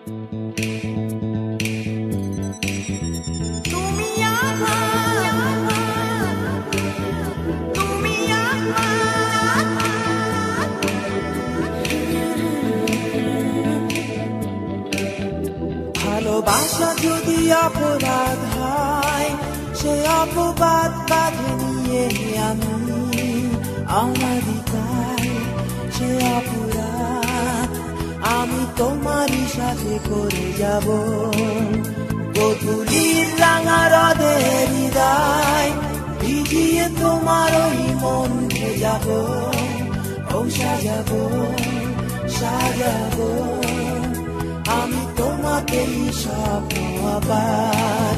তুমি আমার, তুমি আমার। ভালোবাসা যদি অপরাধ হয়, সে অপবাদ কাঁধে নিয়ে আমি অনাধিকার। সে অপরাধ আমি তোমারই সাথে করে যাব। গধূলির রাঙা রোদের হৃদয় ভিজিয়ে তোমার ওই মন ভেজাবো। ও সাজাবো, সাজাবো আমি তোমাকেই স্বপ্ন আবার।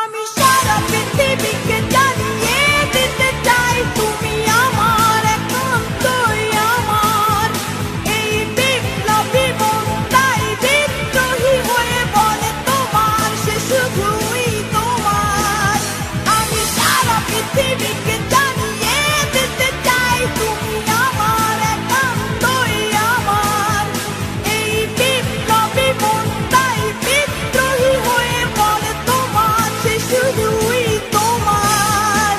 আমি সারা পৃথিবীকে জানিয়ে দিতে চাই, তুমি আমার একান্তই আমার। এই বিপ্লবী মন তাই বিদ্রোহী হয়ে বলে তোমার, সে শুধুই তোমার। আমি সারা পৃথিবীকে জানিয়ে দিতে চাই, তুমি আমার একান্তই আমার। এই বিপ্লবী মন তাই বিদ্রোহী হয়ে বলে তোমার, সে শুধুই তোমার।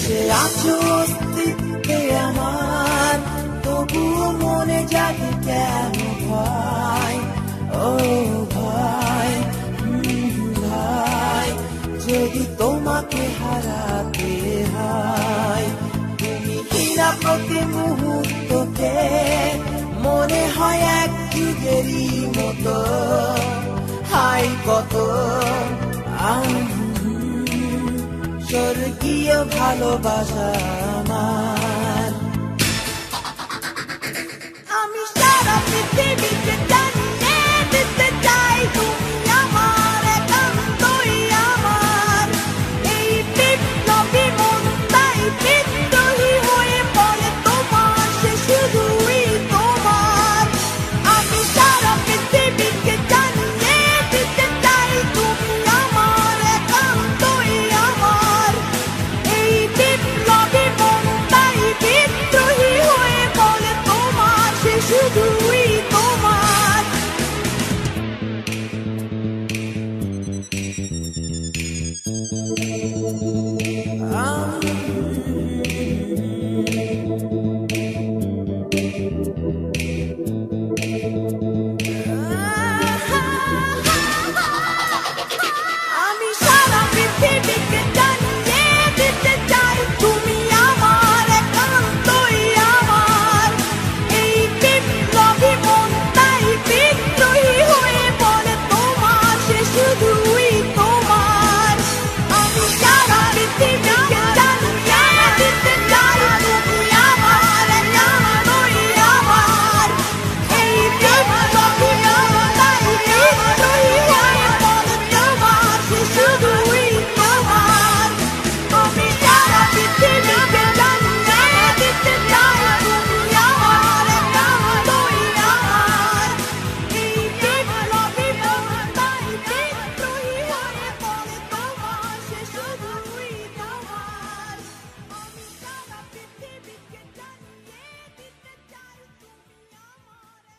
সে আছো অস্তিত্বে আমার, তবুও মনে জাগে কেন ভয়। ও ভয়, ভয় যদি তোমাকে হারাতে হয়। তুমি ঘৃণা প্রতি মুহূর্তকে মনে হয় এক যুগেরই মতো। হাই কত স্বর্গীয় ভালোবাসা আমার।